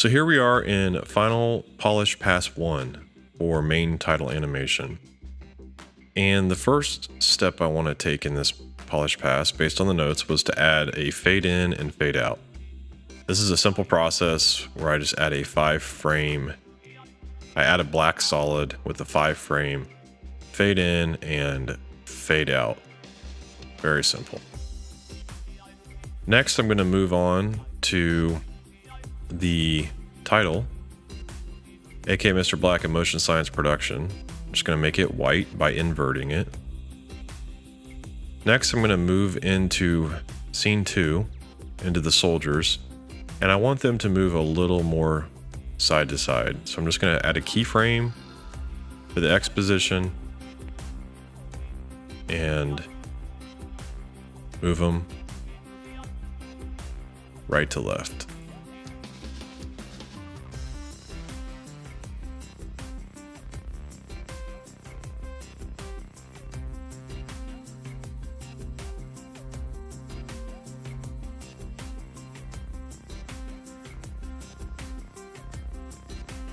So here we are in final polish pass 1 for main title animation. And the first step I want to take in this polish pass based on the notes was to add a fade in and fade out. This is a simple process where I just add a 5-frame. I add a black solid with a 5-frame, fade in and fade out. Very simple. Next, I'm going to move on to the title, aka Mr. Black and Motion Science Production. I'm just going to make it white by inverting it. Next, I'm going to move into scene 2, into the soldiers, and I want them to move a little more side to side. So I'm just going to add a keyframe to the X position and move them right to left.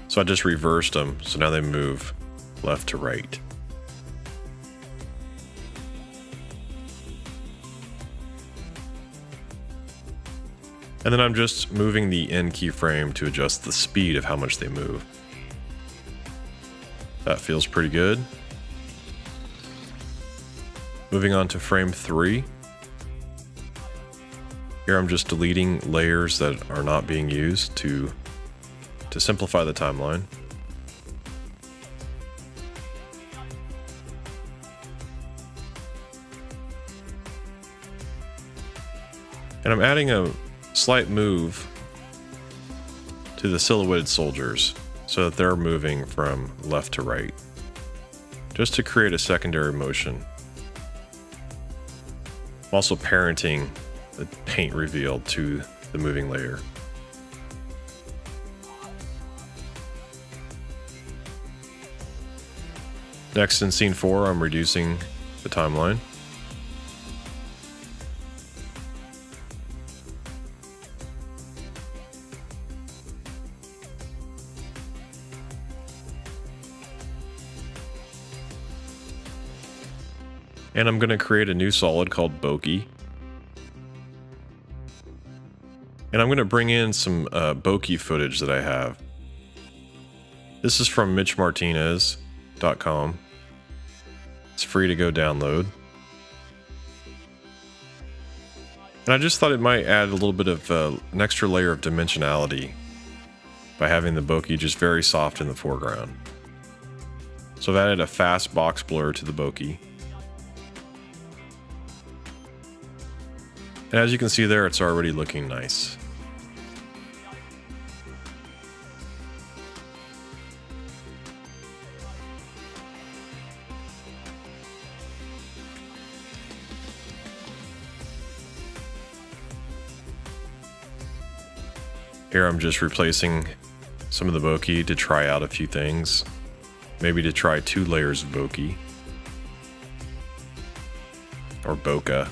So I just reversed them, so now they move left to right. And then I'm just moving the end keyframe to adjust the speed of how much they move. That feels pretty good. Moving on to frame 3. Here I'm just deleting layers that are not being used to simplify the timeline. And I'm adding a slight move to the silhouetted soldiers so that they're moving from left to right, just to create a secondary motion. I'm also parenting the paint reveal to the moving layer. Next, in scene 4, I'm reducing the timeline. And I'm going to create a new solid called bokeh. And I'm going to bring in some bokeh footage that I have. This is from MitchMartinez.com. It's free to go download. And I just thought it might add a little bit of an extra layer of dimensionality by having the bokeh just very soft in the foreground. So I've added a fast box blur to the bokeh. And as you can see there, it's already looking nice. Here I'm just replacing some of the bokeh to try out a few things. Maybe to try 2 layers of bokeh. Or bokeh.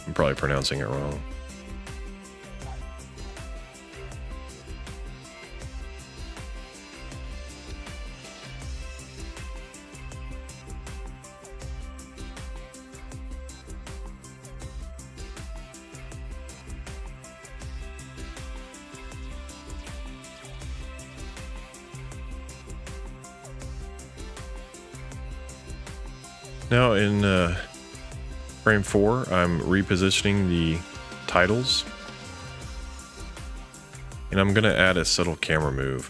I'm probably pronouncing it wrong. Now in frame 4, I'm repositioning the titles, and I'm going to add a subtle camera move.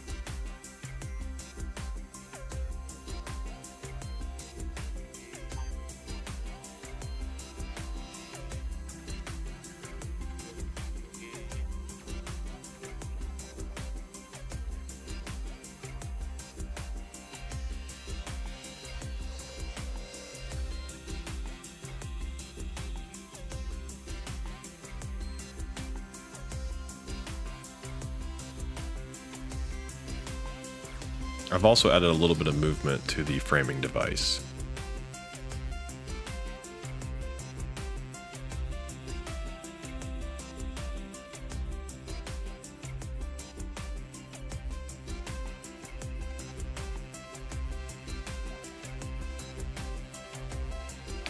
I've also added a little bit of movement to the framing device.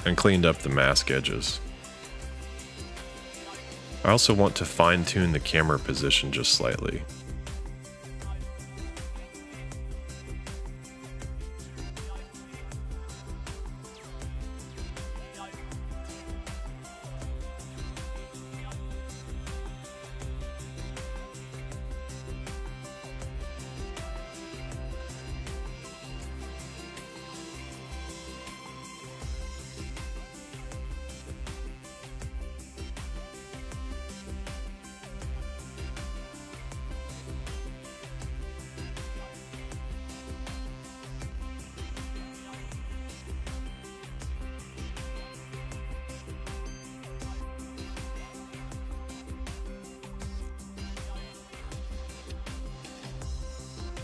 and cleaned up the mask edges. I also want to fine-tune the camera position just slightly.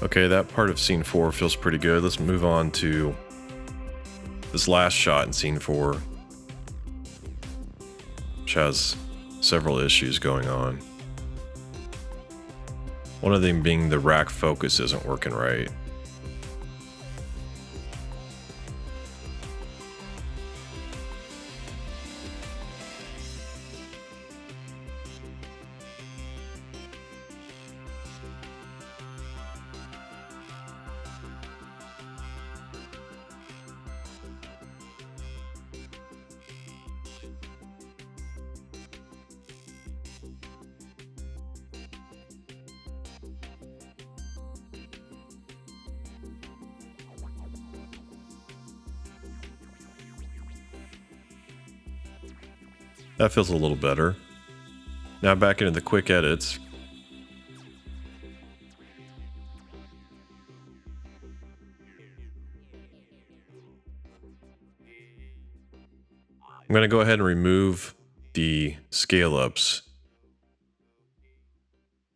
Okay, that part of scene 4 feels pretty good. Let's move on to this last shot in scene 4, which has several issues going on. One of them being the rack focus isn't working right. That feels a little better. Now back into the quick edits. I'm going to go ahead and remove the scale ups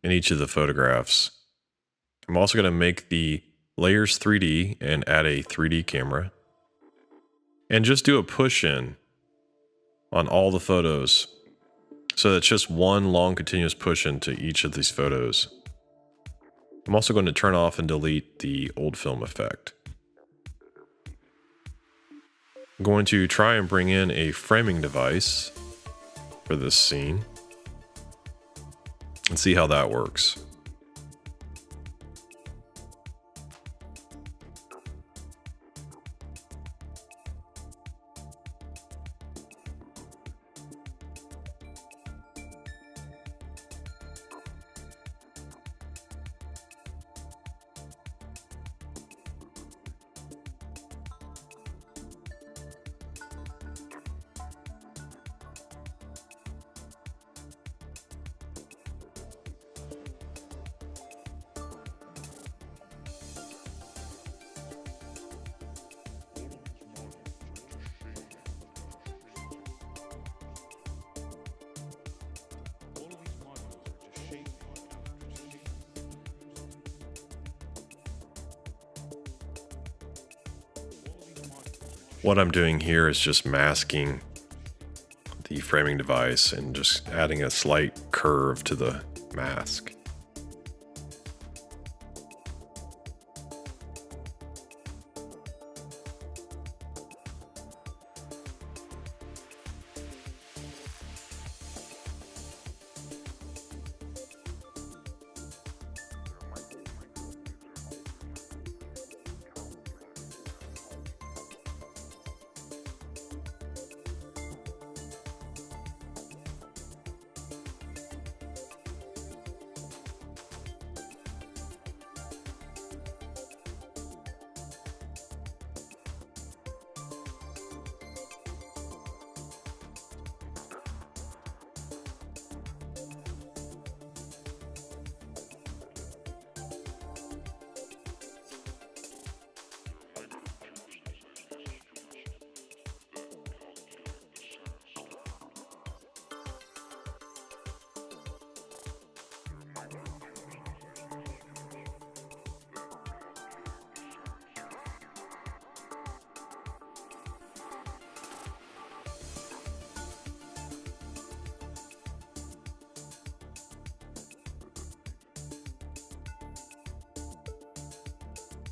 in each of the photographs. I'm also going to make the layers 3D and add a 3D camera. And just do a push in on all the photos. So that's just one long continuous push into each of these photos. I'm also going to turn off and delete the old film effect. I'm going to try and bring in a framing device for this scene and see how that works. What I'm doing here is just masking the framing device and just adding a slight curve to the mask.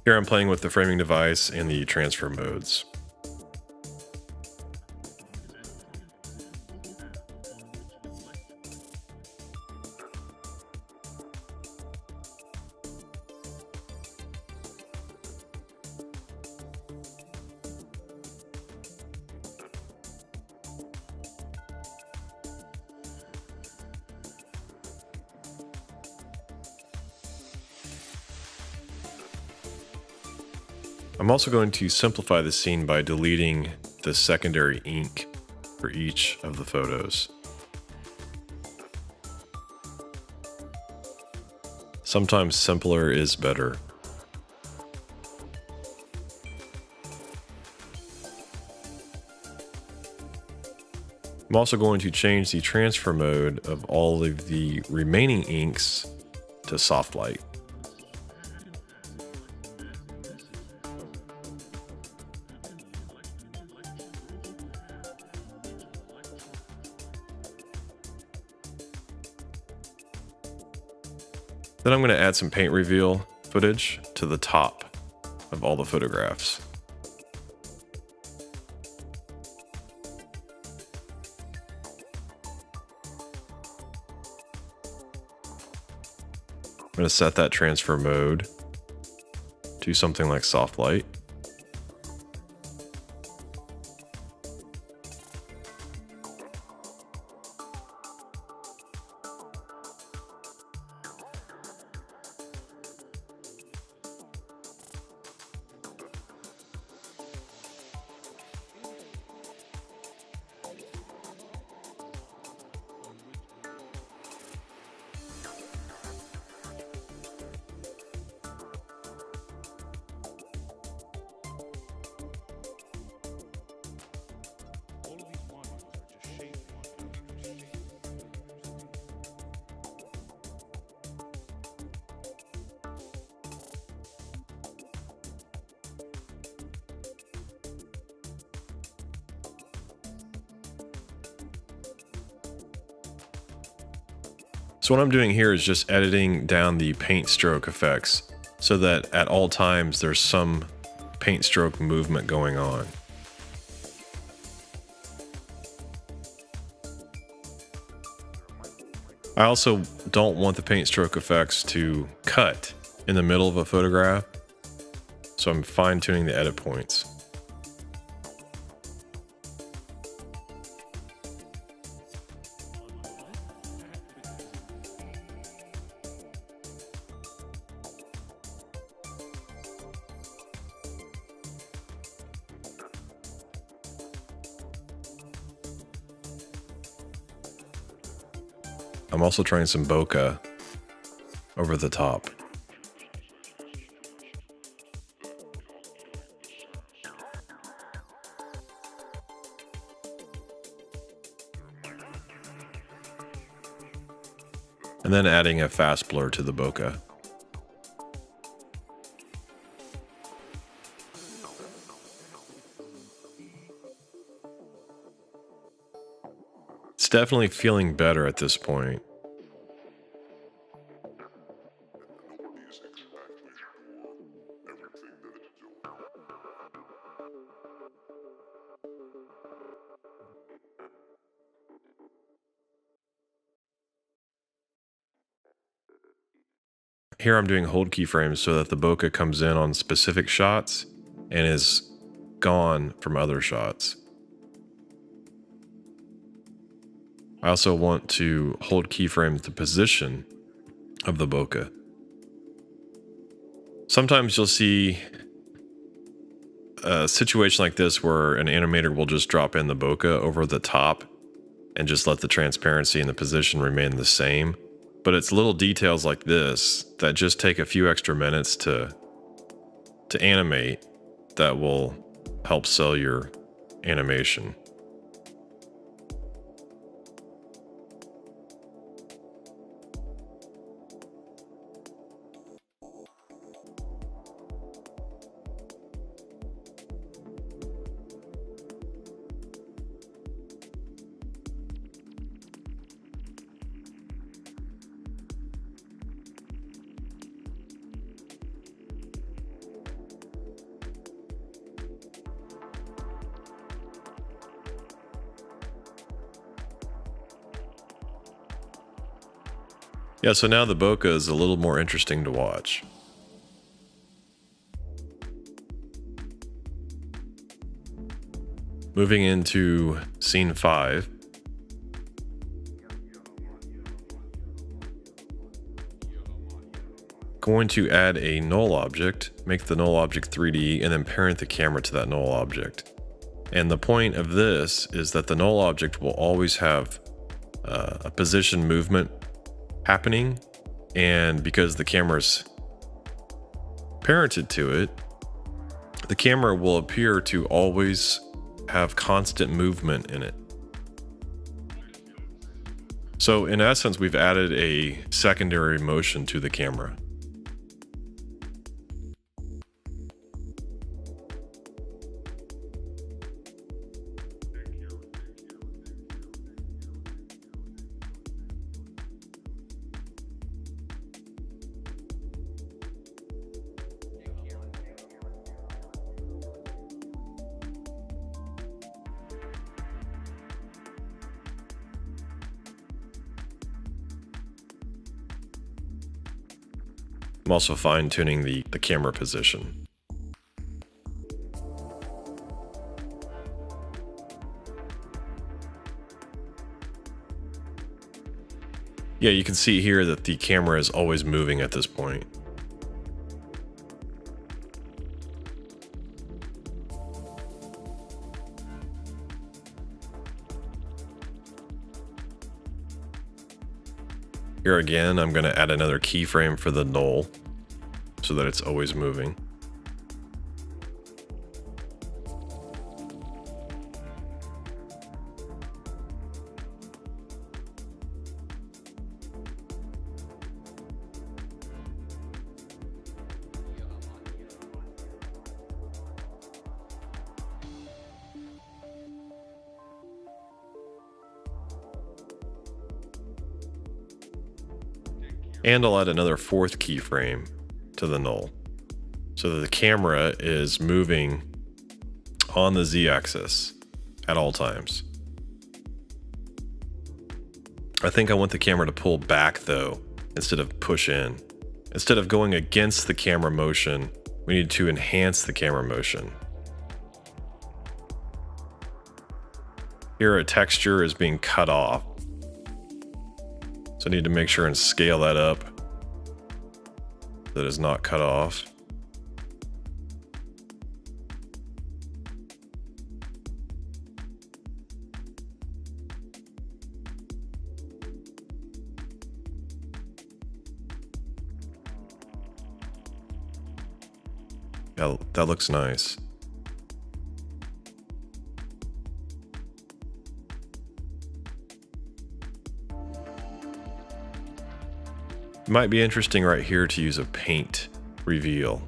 Here I'm playing with the framing device and the transfer modes. I'm also going to simplify the scene by deleting the secondary ink for each of the photos. Sometimes simpler is better. I'm also going to change the transfer mode of all of the remaining inks to soft light. Then I'm going to add some paint reveal footage to the top of all the photographs. I'm going to set that transfer mode to something like soft light. So what I'm doing here is just editing down the paint stroke effects so that at all times there's some paint stroke movement going on. I also don't want the paint stroke effects to cut in the middle of a photograph, so I'm fine-tuning the edit points. I'm also trying some bokeh over the top. And then adding a fast blur to the bokeh. It's definitely feeling better at this point. Here I'm doing hold keyframes so that the bokeh comes in on specific shots and is gone from other shots. I also want to hold keyframe the position of the bokeh. Sometimes you'll see a situation like this where an animator will just drop in the bokeh over the top and just let the transparency and the position remain the same. But it's little details like this that just take a few extra minutes to animate that will help sell your animation. Yeah, so now the bokeh is a little more interesting to watch. Moving into scene 5. going to add a null object, make the null object 3D, and then parent the camera to that null object. And the point of this is that the null object will always have a position movement happening, and because the camera's parented to it, the camera will appear to always have constant movement in it. So in essence, we've added a secondary motion to the camera. I'm also fine-tuning the camera position. Yeah, you can see here that the camera is always moving at this point. Here again, I'm going to add another keyframe for the null so that it's always moving. And I'll add another fourth keyframe to the null so that the camera is moving on the z-axis at all times. I think I want the camera to pull back though, instead of push in. Instead of going against the camera motion, we need to enhance the camera motion. Here a texture is being cut off. So I need to make sure and scale that up so that it's not cut off. Yeah, that looks nice. It might be interesting right here to use a paint reveal.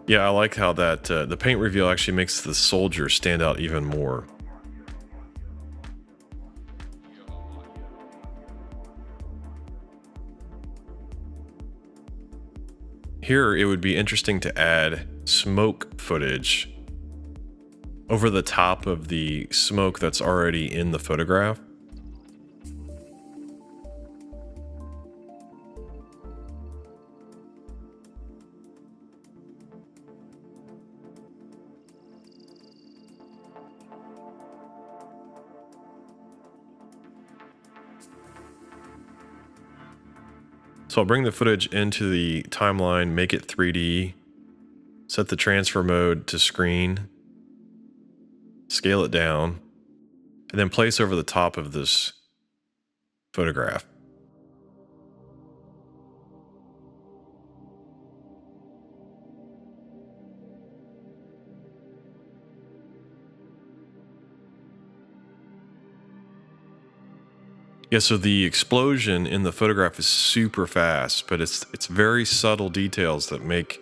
Yeah, I like how that the paint reveal actually makes the soldier stand out even more. Here, it would be interesting to add smoke footage over the top of the smoke that's already in the photograph. So I'll bring the footage into the timeline, make it 3D, set the transfer mode to screen, scale it down, and then place over the top of this photograph. Yeah, so the explosion in the photograph is super fast, but it's very subtle details that make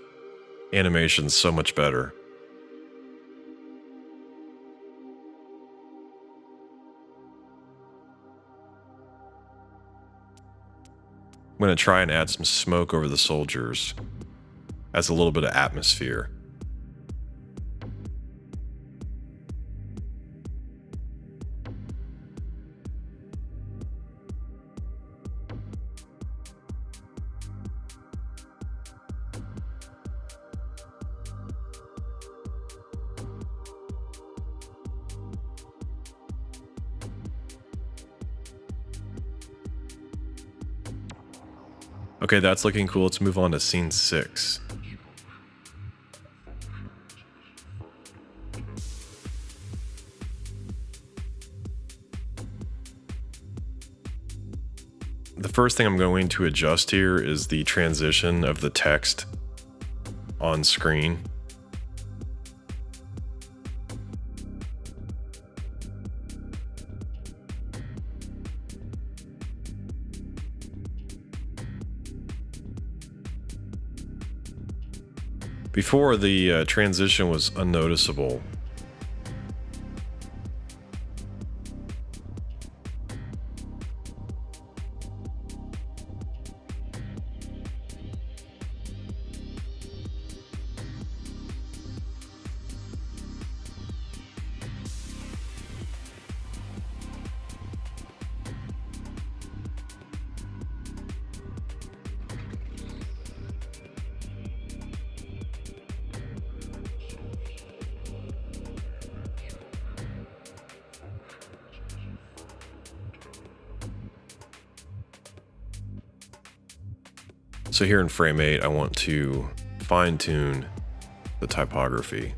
animations so much better. I'm going to try and add some smoke over the soldiers as a little bit of atmosphere. Okay, that's looking cool. Let's move on to scene 6. The first thing I'm going to adjust here is the transition of the text on screen. Before, the transition was unnoticeable. So here in frame 8, I want to fine-tune the typography.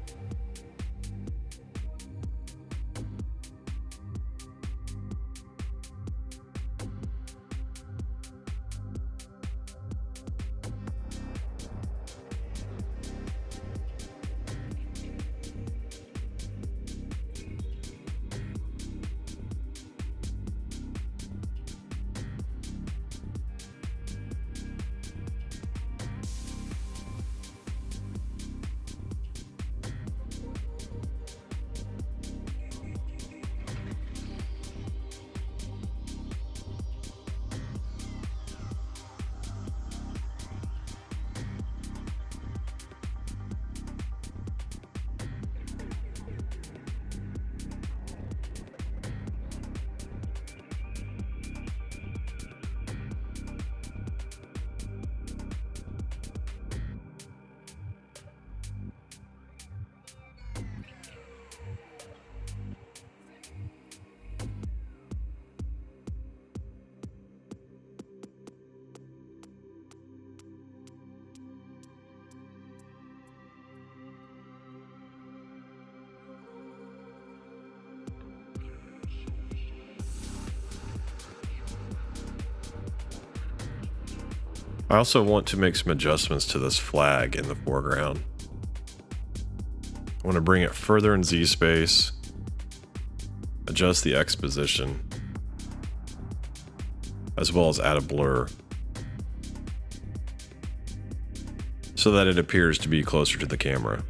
I also want to make some adjustments to this flag in the foreground. I want to bring it further in Z space, adjust the X position, as well as add a blur so that it appears to be closer to the camera.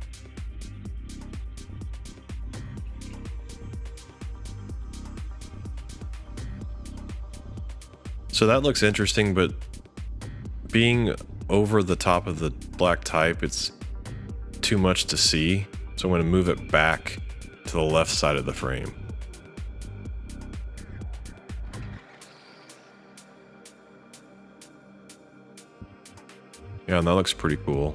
So that looks interesting, but being over the top of the black type, it's too much to see. So I'm going to move it back to the left side of the frame. Yeah, and that looks pretty cool.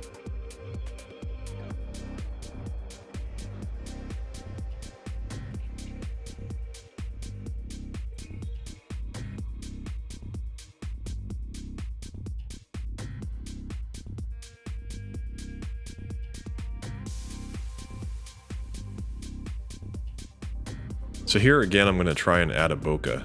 So here again, I'm going to try and add a bokeh.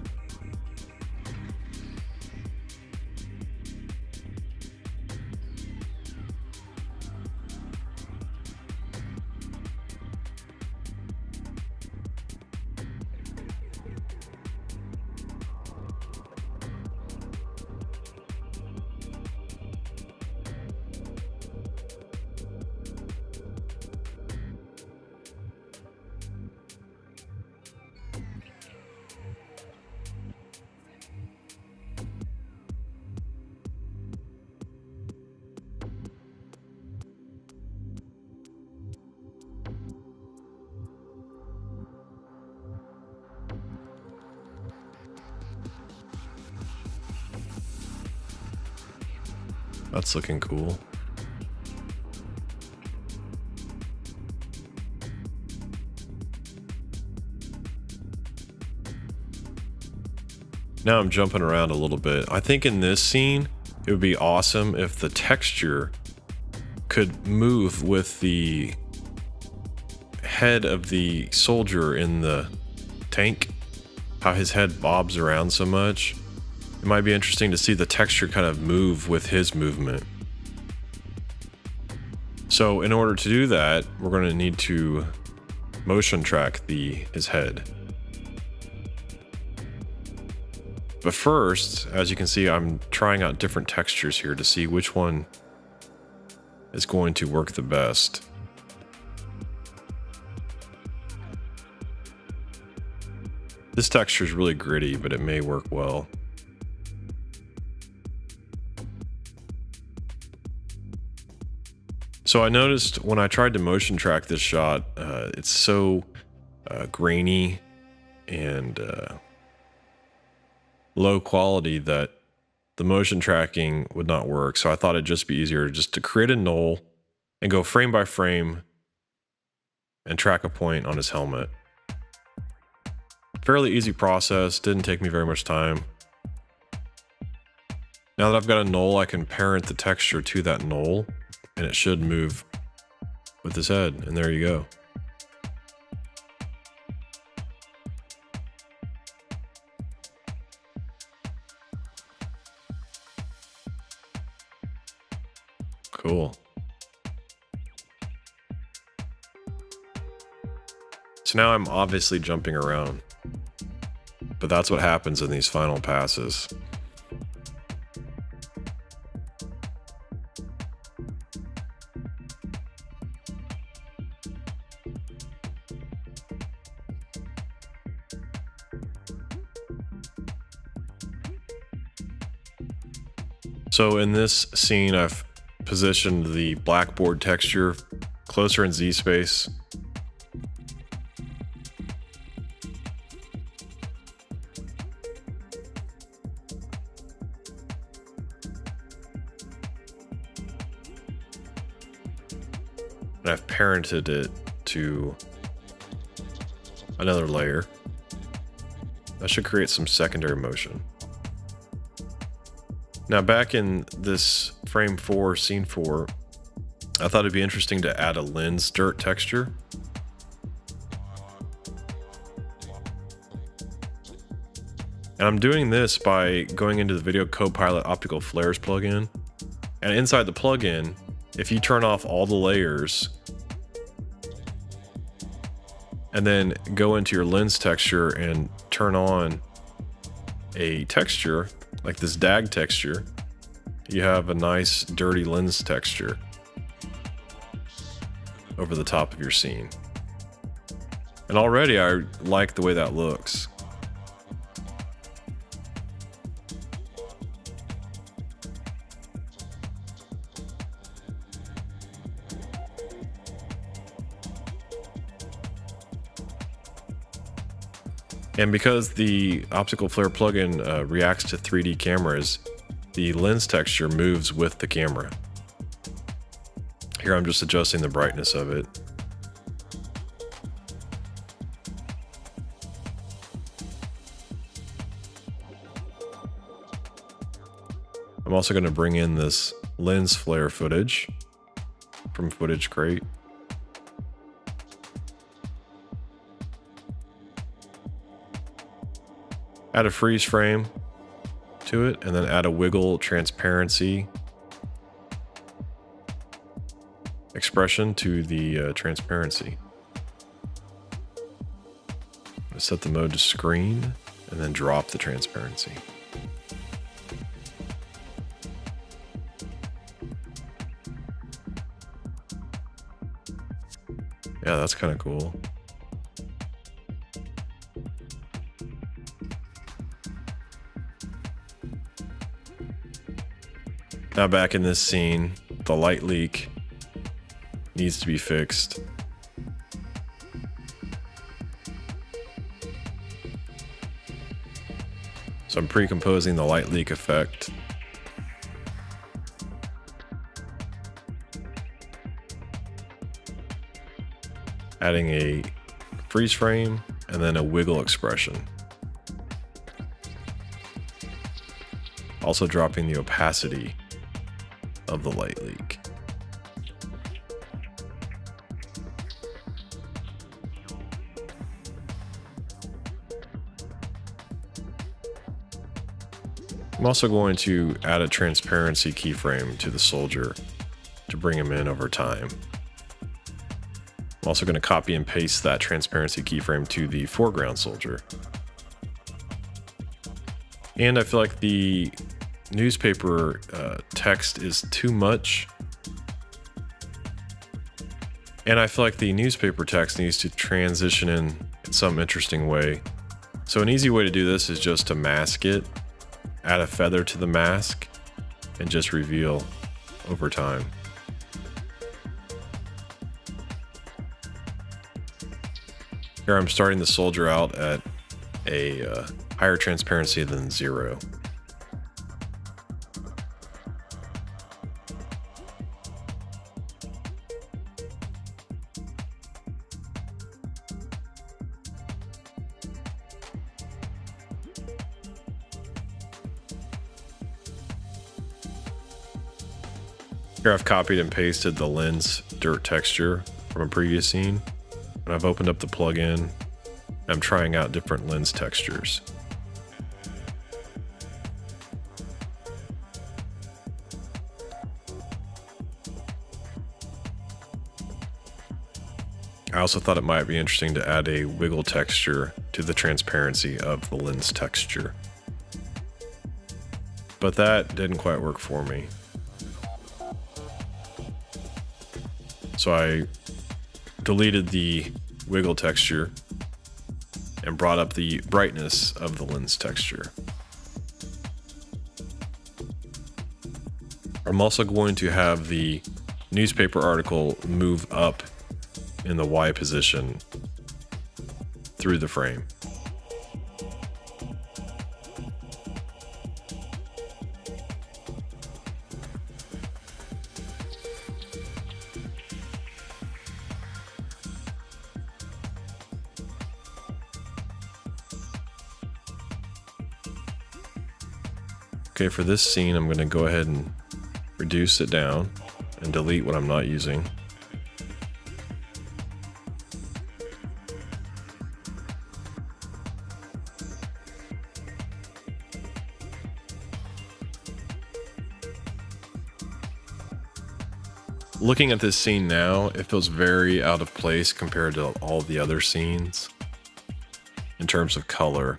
That's looking cool. Now I'm jumping around a little bit. I think in this scene, it would be awesome if the texture could move with the head of the soldier in the tank, how his head bobs around so much. It might be interesting to see the texture kind of move with his movement. So in order to do that, we're going to need to motion track his head. But first, as you can see, I'm trying out different textures here to see which one is going to work the best. This texture is really gritty, but it may work well. So I noticed when I tried to motion track this shot, it's so grainy and low quality that the motion tracking would not work. So I thought it'd just be easier just to create a null and go frame by frame and track a point on his helmet. Fairly easy process, didn't take me very much time. Now that I've got a null, I can parent the texture to that null and it should move with his head, and there you go. Cool. So now I'm obviously jumping around, but that's what happens in these final passes. So in this scene, I've positioned the blackboard texture closer in Z space. And I've parented it to another layer. That should create some secondary motion. Now back in this frame 4, scene 4, I thought it'd be interesting to add a lens dirt texture. And I'm doing this by going into the Video Copilot Optical Flares plugin. And inside the plugin, if you turn off all the layers and then go into your lens texture and turn on a texture like this dag texture, you have a nice dirty lens texture over the top of your scene. And already I like the way that looks. And because the optical flare plugin reacts to 3D cameras, the lens texture moves with the camera. Here I'm just adjusting the brightness of it. I'm also going to bring in this lens flare footage from Footage Crate. Add a freeze frame to it, and then add a wiggle transparency expression to the transparency. Set the mode to screen, and then drop the transparency. Yeah, that's kind of cool. Now back in this scene, the light leak needs to be fixed. So I'm pre-composing the light leak effect. adding a freeze frame and then a wiggle expression. Also dropping the opacity of the light leak. I'm also going to add a transparency keyframe to the soldier to bring him in over time. I'm also going to copy and paste that transparency keyframe to the foreground soldier. And I feel like the newspaper text is too much. And I feel like the newspaper text needs to transition in some interesting way. So an easy way to do this is just to mask it, add a feather to the mask, and just reveal over time. Here I'm starting the soldier out at a higher transparency than 0. Here I've copied and pasted the lens dirt texture from a previous scene, and I've opened up the plugin. I'm trying out different lens textures. I also thought it might be interesting to add a wiggle texture to the transparency of the lens texture. But that didn't quite work for me. So I deleted the wiggle texture and brought up the brightness of the lens texture. I'm also going to have the newspaper article move up in the Y position through the frame. Okay, for this scene, I'm going to go ahead and reduce it down and delete what I'm not using. Looking at this scene now, it feels very out of place compared to all the other scenes in terms of color.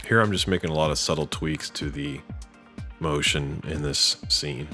Here I'm just making a lot of subtle tweaks to the motion in this scene.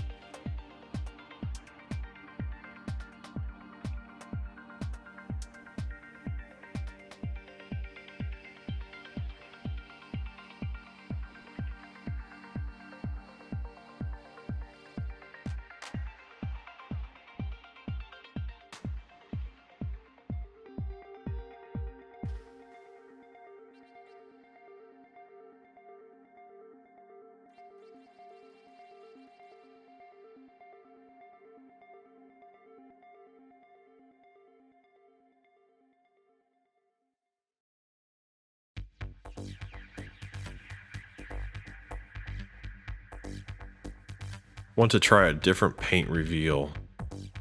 Want to try a different paint reveal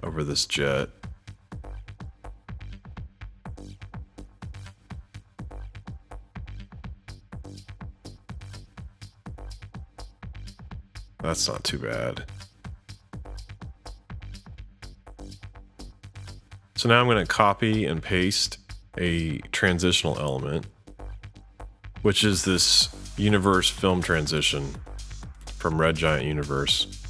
over this jet. That's not too bad. So now I'm going to copy and paste a transitional element, which is this universe film transition from Red Giant Universe.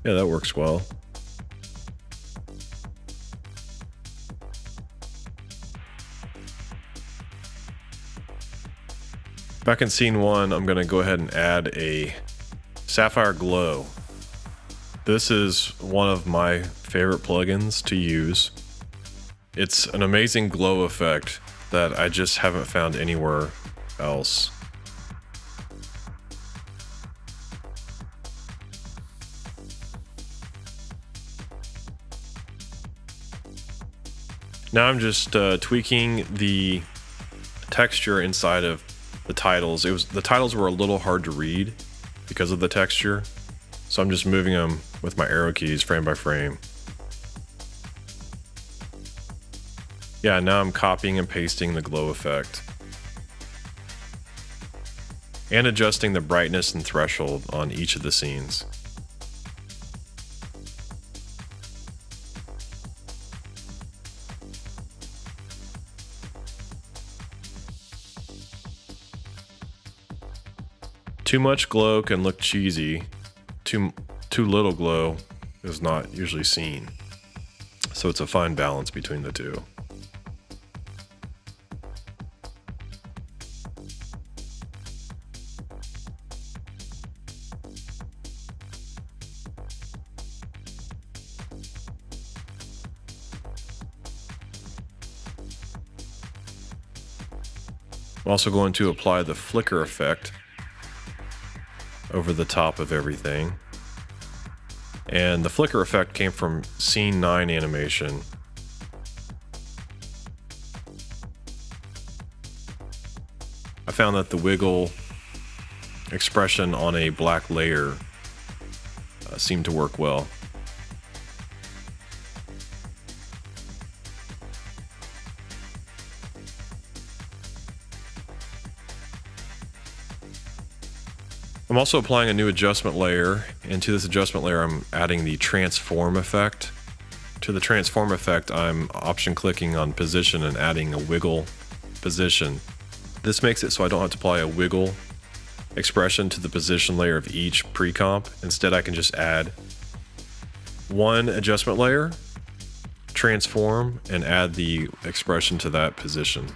Yeah, that works well. Back in scene 1, I'm going to go ahead and add a sapphire glow. This is one of my favorite plugins to use. It's an amazing glow effect that I just haven't found anywhere else. Now I'm just tweaking the texture inside of the titles. The titles were a little hard to read because of the texture, so I'm just moving them with my arrow keys frame by frame. Yeah, now I'm copying and pasting the glow effect and adjusting the brightness and threshold on each of the scenes. Too much glow can look cheesy. Too little glow is not usually seen. So it's a fine balance between the two. I'm also going to apply the flicker effect over the top of everything. And the flicker effect came from scene 9 animation. I found that the wiggle expression on a black layer seemed to work well. I'm also applying a new adjustment layer, and to this adjustment layer I'm adding the transform effect. To the transform effect I'm option clicking on position and adding a wiggle position. This makes it so I don't have to apply a wiggle expression to the position layer of each pre-comp. Instead I can just add one adjustment layer, transform, and add the expression to that position.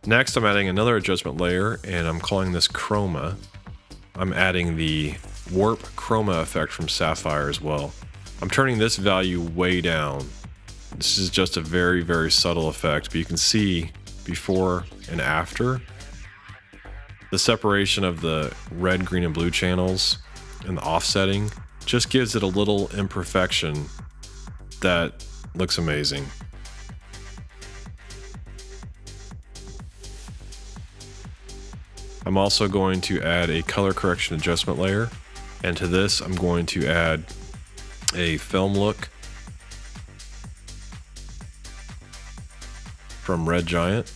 Next, I'm adding another adjustment layer, and I'm calling this chroma. I'm adding the warp chroma effect from Sapphire as well. I'm turning this value way down. This is just a very, very subtle effect, but you can see before and after the separation of the red, green, and blue channels and the offsetting just gives it a little imperfection that looks amazing. I'm also going to add a color correction adjustment layer, and to this I'm going to add a film look from Red Giant.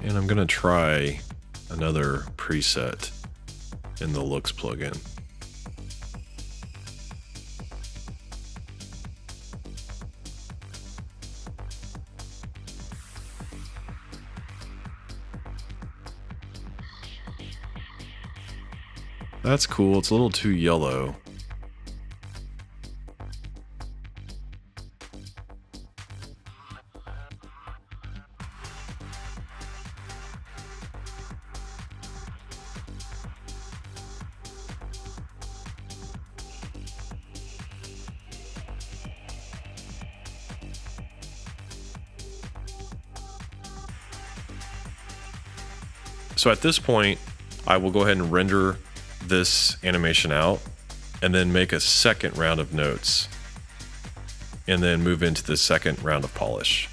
And I'm gonna try another preset in the looks plugin. That's cool, it's a little too yellow. So at this point, I will go ahead and render this animation out and then make a second round of notes and then move into the second round of polish.